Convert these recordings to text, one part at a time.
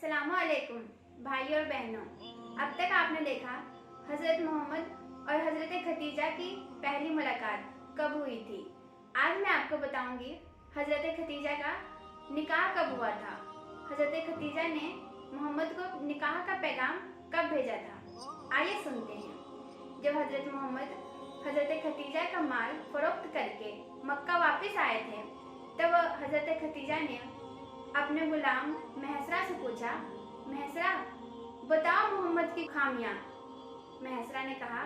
अस्सलामुअलैकुम भाई और बहनों। अब तक आपने देखा हज़रत मोहम्मद और हज़रत खदीजा की पहली मुलाकात कब हुई थी। आज मैं आपको बताऊंगी हज़रत खदीजा का निकाह कब हुआ था। हज़रत खदीजा ने मोहम्मद को निकाह का पैगाम कब भेजा था। आइए सुनते हैं। जब हज़रत मोहम्मद हज़रत खदीजा का माल फरोख्त करके मक्का वापस आए थे, तब हज़रत खदीजा ने अपने गुलाम महसरा से पूछा, महसरा बताओ मोहम्मद की खामियां। महसरा ने कहा,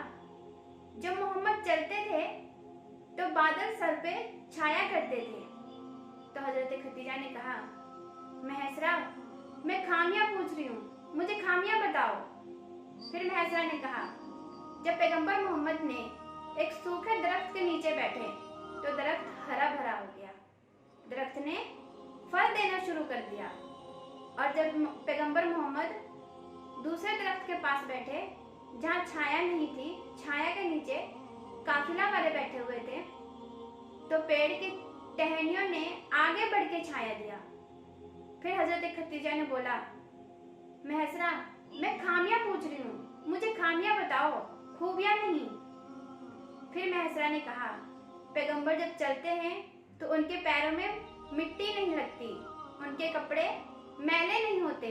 जब मोहम्मद चलते थे तो बादल सर पे छाया करते थे। तो हज़रत खदीजा ने कहा, महसरा मैं खामियां पूछ रही हूँ, मुझे खामियां बताओ। फिर महसरा ने कहा, जब पैगंबर मोहम्मद ने एक सूखे दरख्त के नीचे बैठे तो दरख्त हरा भरा हो गया, दरख्त ने फल देना शुरू कर दिया। और जब पैगंबर मोहम्मद दूसरे दरख्त के पास बैठे जहाँ छाया नहीं थी, छाया के नीचे काफिला वाले बैठे हुए थे, तो पेड़ की टहनियों ने आगे बढ़ के छाया दिया। फिर हजरत खदीजा ने बोला, महसरा मैं खामियां पूछ रही हूँ, मुझे खामियां बताओ, खूबियां नहीं। फिर महसरा ने कहा, पैगंबर जब चलते हैं तो उनके पैरों में मिट्टी नहीं लगती, उनके कपड़े मैले नहीं होते,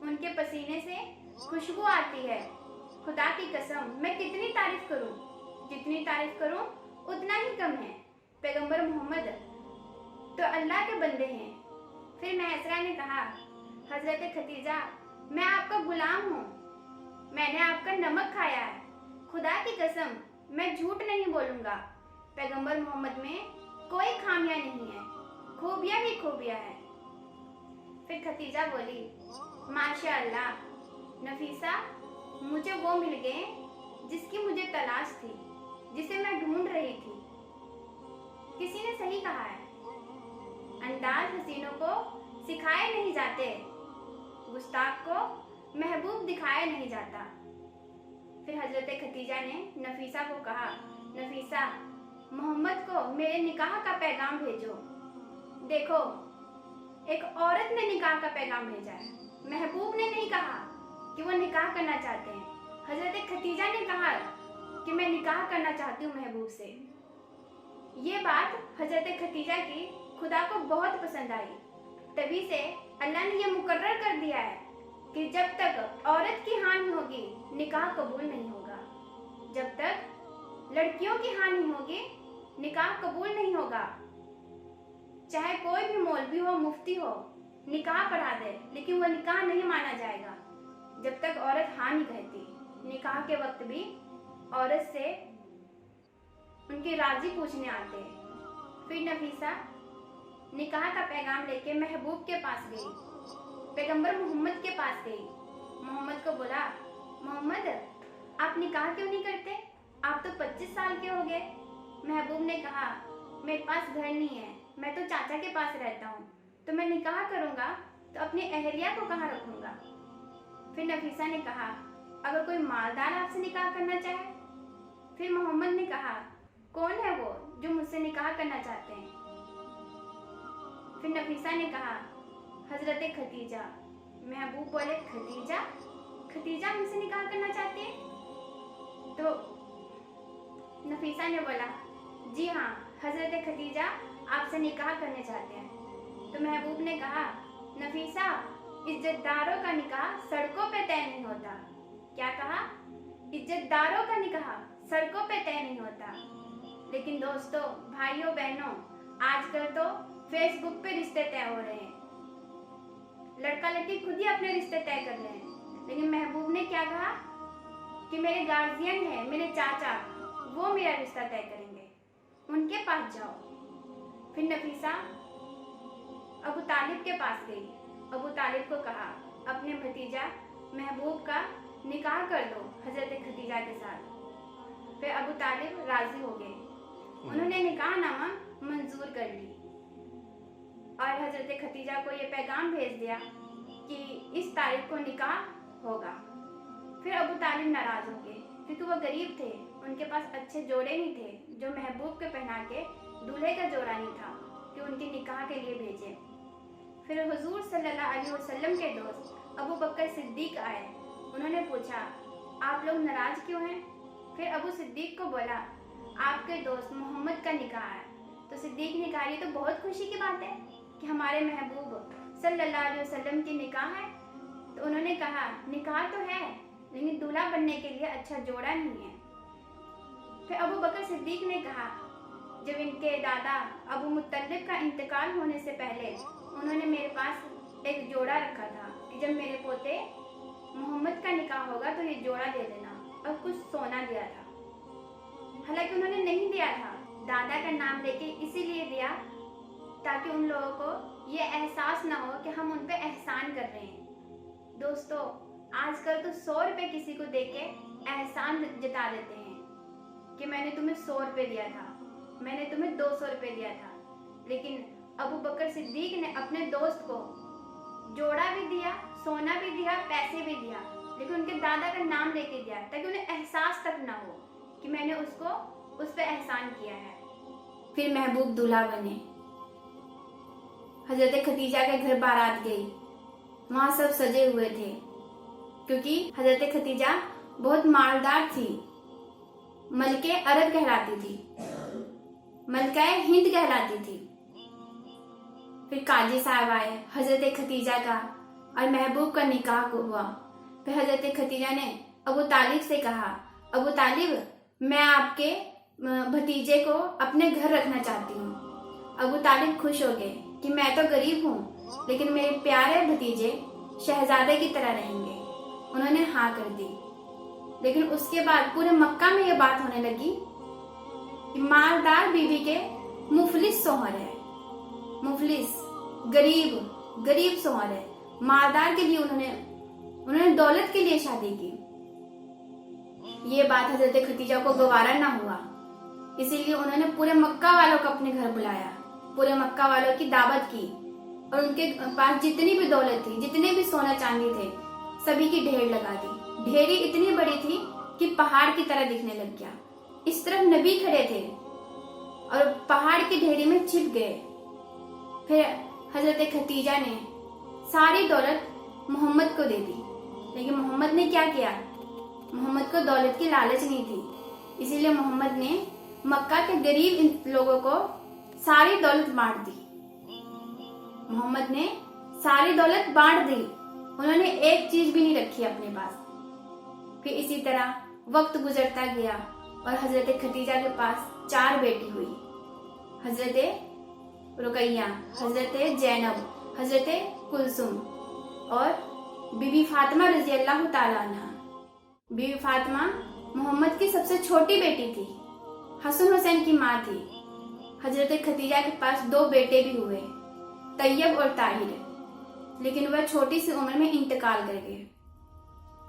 उनके पसीने से खुशबू आती है। खुदा की कसम मैं कितनी तारीफ करूं, जितनी तारीफ करूं उतना ही कम है। पैगंबर मोहम्मद तो अल्लाह के बंदे हैं। फिर महसरा ने कहा, हजरत खदीजा मैं आपका गुलाम हूँ, मैंने आपका नमक खाया है, खुदा की कसम मैं झूठ नहीं बोलूँगा। पैगंबर मोहम्मद में कोई खामियां नहीं है, खूबियां ही खूबियां हैं। फिर खदीजा बोली, माशाअल्लाह नफीसा मुझे वो मिल गए जिसकी मुझे तलाश थी, जिसे मैं ढूंढ रही थी। किसी ने सही कहा है, अंदाज हसीनों को सिखाए नहीं जाते, गुस्ताख को महबूब दिखाया नहीं जाता। फिर हजरत खदीजा ने नफीसा को कहा, नफीसा मोहम्मद को मेरे निकाह का पैगाम भेजो। देखो एक औरत ने निकाह का पैगाम भेजा है, महबूब ने नहीं कहा कि वो निकाह करना चाहते हैं। हजरत खदीजा ने कहा कि मैं निकाह करना चाहती हूँ महबूब से। ये बात हजरत खदीजा की खुदा को बहुत पसंद आई। तभी से अल्लाह ने यह मुकर्रर कर दिया है कि जब तक औरत की हानि होगी निकाह कबूल नहीं होगा, जब तक लड़कियों की हानि होगी निकाह कबूल नहीं होगा। चाहे कोई भी मौलवी हो, मुफ्ती हो, निकाह पढ़ा दे, लेकिन वो निकाह नहीं माना जाएगा जब तक औरत हाँ नहीं कहती। निकाह के वक्त भी औरत से उनके राजी पूछने आते हैं। फिर नफीसा निकाह का पैगाम लेके महबूब के पास गई, पैगंबर मोहम्मद के पास गई। मोहम्मद को बोला, मोहम्मद आप निकाह क्यों नहीं करते, आप तो 25 साल के हो गए। महबूब ने कहा, मेरे पास घर नहीं है, मैं तो चाचा के पास रहता हूँ, तो मैं निकाह करूँगा तो अपनी अहलिया को कहाँ रखूँगा। फिर नफीसा ने कहा, अगर कोई मालदार आपसे निकाह करना चाहे। फिर मोहम्मद ने कहा, कौन है वो जो मुझसे निकाह करना चाहते हैं। फिर नफीसा ने कहा, हजरत खदीजा। महबूब बोले, खदीजा खदीजा मुझसे निकाह करना चाहती है। तो नफीसा ने बोला, जी हाँ हजरत खदीजा आपसे निकाह करने चाहते हैं। तो महबूब ने कहा, नफीसा इज्जतदारों का निकाह सड़कों पे तय नहीं होता। क्या कहा, इज्जतदारों का निकाह सड़कों पे तय नहीं होता। लेकिन दोस्तों, भाइयों बहनों, आजकल तो फेसबुक पे रिश्ते तय हो रहे हैं, लड़का लड़की खुद ही अपने रिश्ते तय कर रहे हैं। लेकिन महबूब ने क्या कहा कि मेरे गार्जियन है, मेरे चाचा, वो मेरा रिश्ता तय करेंगे, उनके पास जाओ। फिर नफीसा अबू तालिब के पास गई। अबू तालिब को कहा, अपने भतीजा महबूब का निकाह कर दो हजरत खदीजा के साथ। फिर अबू तालिब राजी हो गए, उन्होंने निकाह नामा मंजूर कर ली और हजरत खदीजा को ये पैगाम भेज दिया कि इस तारीख को निकाह होगा। फिर अबू तालिब नाराज हो गए क्योंकि वो गरीब थे, उनके पास अच्छे जोड़े नहीं थे जो महबूब के पहना के दूल्हे का जोड़ा नहीं था कि उनके निकाह के लिए भेजे। फिर हुजूर सल्लल्लाहु अलैहि वसल्लम के दोस्त अबू बकर सिद्दीक आए। उन्होंने पूछा, आप लोग नाराज क्यों हैं? फिर अबू सिद्दीक को बोला, आपके दोस्त मोहम्मद का निकाह है। तो सिद्दीक ने कहा, ये तो बहुत खुशी की बात है कि हमारे महबूब सल्लल्लाहु अलैहि वसल्लम की निकाह है। तो उन्होंने कहा, निकाह तो है लेकिन दूल्हा बनने के लिए अच्छा जोड़ा नहीं है। फिर अबू बकर सिद्दीक ने कहा, जब इनके दादा अबू मुत्तलिब का इंतकाल होने से पहले उन्होंने मेरे पास एक जोड़ा रखा था कि जब मेरे पोते मोहम्मद का निकाह होगा तो ये जोड़ा दे देना, और कुछ सोना दिया था। हालांकि उन्होंने नहीं दिया था, दादा का नाम लेके इसीलिए दिया ताकि उन लोगों को ये एहसास ना हो कि हम उन पे एहसान कर रहे हैं। दोस्तों, आजकल तो 100 रुपये किसी को देके एहसान जता देते हैं कि मैंने तुम्हें 100 रुपये दिया था, मैंने तुम्हें 200 रुपये दिया था। लेकिन अबू बकर सिद्दीक ने अपने दोस्त को जोड़ा भी दिया, सोना भी दिया, पैसे भी दिया, लेकिन उनके दादा का नाम लेके दिया ताकि उन्हें एहसास तक ना हो कि मैंने उस पर एहसान किया है। फिर महबूब दूल्हा बने। हजरत खतीजा के घर बारात गई। वहाँ सब सजे हुए थे क्योंकि हजरत खतीजा बहुत मालदार थी। मलके अरब कहलाती थी, मलकाए हिंद कहलाती थी। फिर काजी साहब आए, हजरत खतीजा का और महबूब का निकाह हुआ। फिर हजरत खतीजा ने अबू तालिब से कहा, अबू तालिब, मैं आपके भतीजे को अपने घर रखना चाहती हूँ। अबू तालिब खुश हो गए कि मैं तो गरीब हूँ लेकिन मेरे प्यारे भतीजे शहजादे की तरह रहेंगे। उन्होंने हाँ कर दी। लेकिन उसके बाद पूरे मक्का में ये बात होने लगी कि मालदार बीवी के मुफलिस सोहर है, मुफलिस गरीब सोहर है। मालदार के लिए उन्होंने दौलत के लिए शादी की। ये बात हजरत खतीजा को गवारा ना हुआ, इसीलिए उन्होंने पूरे मक्का वालों को अपने घर बुलाया, पूरे मक्का वालों की दावत की और उनके पास जितनी भी दौलत थी, जितने भी सोना चांदी थे, सभी की ढेर लगा दी। ढेरी इतनी बड़ी थी कि पहाड़ की तरह दिखने लग गया। इस तरफ नबी खड़े थे और पहाड़ की ढेरी में छिप गए। फिर हजरत खतीजा ने सारी दौलत मोहम्मद को दे दी। लेकिन मोहम्मद ने क्या किया? मोहम्मद को दौलत की लालच नहीं थी, इसीलिए मोहम्मद ने मक्का के गरीब लोगों को सारी दौलत बांट दी। मोहम्मद ने सारी दौलत बांट दी, उन्होंने एक चीज भी नहीं रखी अपने पास। फिर इसी तरह वक्त गुजरता गया और हजरत खतीजा के पास 4 बेटी हुई। हजरत रुकैया, हजरत जैनब, हजरत कुलसुम और बीबी फातिमा रजी अल्लाह ताला अन्हा। बीबी फातिमा मोहम्मद की सबसे छोटी बेटी थी, हसन हुसैन की माँ थी। हजरत खतीजा के पास 2 बेटे भी हुए, तैयब और ताहिर, लेकिन वह छोटी सी उम्र में इंतकाल कर गए।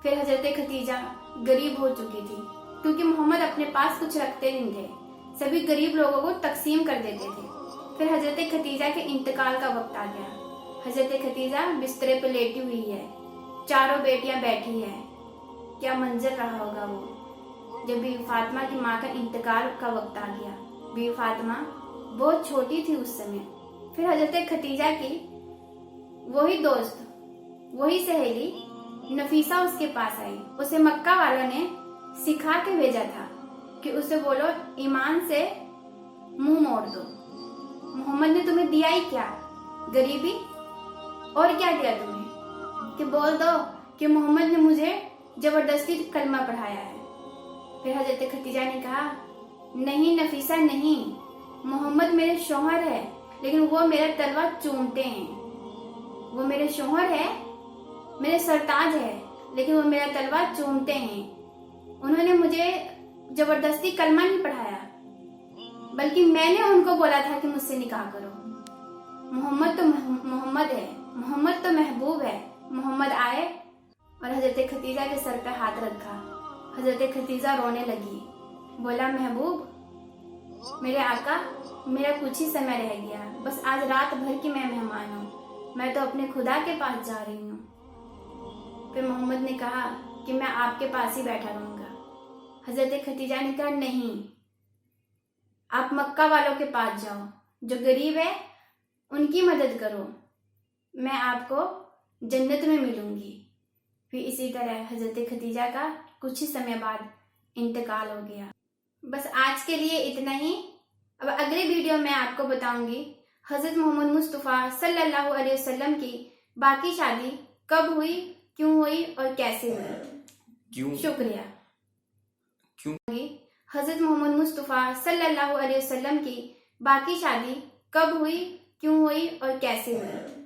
फिर हजरत खतीजा गरीब हो चुकी थी क्योंकि मोहम्मद अपने पास कुछ रखते नहीं थे, सभी गरीब लोगों को तकसीम कर देते थे। फिर हजरत खतीजा के इंतकाल का वक्त आ गया। हजरत खतीजा बिस्तरे पर लेटी हुई है, 4 बेटियां बैठी है। क्या मंजर रहा होगा वो जब बीवी फातिमा की माँ का इंतकाल का वक्त आ गया। बीवी फातिमा बहुत छोटी थी उस समय। फिर हजरत खतीजा की वही दोस्त, वही सहेली नफीसा उसके पास आई। उसे मक्का वालों ने सिखा के भेजा था कि उसे बोलो ईमान से मुंह मोड़ दो। मोहम्मद ने तुम्हें दिया ही क्या? गरीबी, और क्या दिया तुम्हें कि बोल दो कि मोहम्मद ने मुझे जबरदस्ती कलमा पढ़ाया है। फिर हजरत खतीजा ने कहा, नहीं नफीसा नहीं, मोहम्मद मेरे शौहर है लेकिन वो मेरा तलवा चूमते हैं। वो मेरे शौहर है, मेरे सरताज है, लेकिन वो मेरा तलवा चूमते हैं। उन्होंने मुझे जबरदस्ती कलमा नहीं पढ़ाया, बल्कि मैंने उनको बोला था कि मुझसे निकाह करो। मोहम्मद तो मोहम्मद है, मोहम्मद तो महबूब है। मोहम्मद आए और हजरत खतीजा के सर पे हाथ रखा। हजरत खतीजा रोने लगी, बोला महबूब मेरे आका, मेरा कुछ ही समय रह गया, बस आज रात भर की मैं मेहमान हूँ, मैं तो अपने खुदा के पास जा रही हूँ। फिर मोहम्मद ने कहा कि मैं आपके पास ही बैठा रहूंगा। हजरत खतीजा ने कहा नहीं, आप मक्का वालों के पास जाओ, जो गरीब है उनकी मदद करो, मैं आपको जन्नत में मिलूंगी। फिर इसी तरह हजरत खदीजा का कुछ ही समय बाद इंतकाल हो गया। बस आज के लिए इतना ही। अब अगले वीडियो में आपको बताऊंगी हजरत मोहम्मद मुस्तफ़ा सल्लल्लाहु अलैहि वसल्लम की बाकी शादी कब हुई, क्यों हुई और कैसे हुई। शुक्रिया। हजरत मोहम्मद मुस्तफ़ा सल्लल्लाहु अलैहि वसल्लम की बाकी शादी कब हुई, क्यों हुई और कैसे हुई।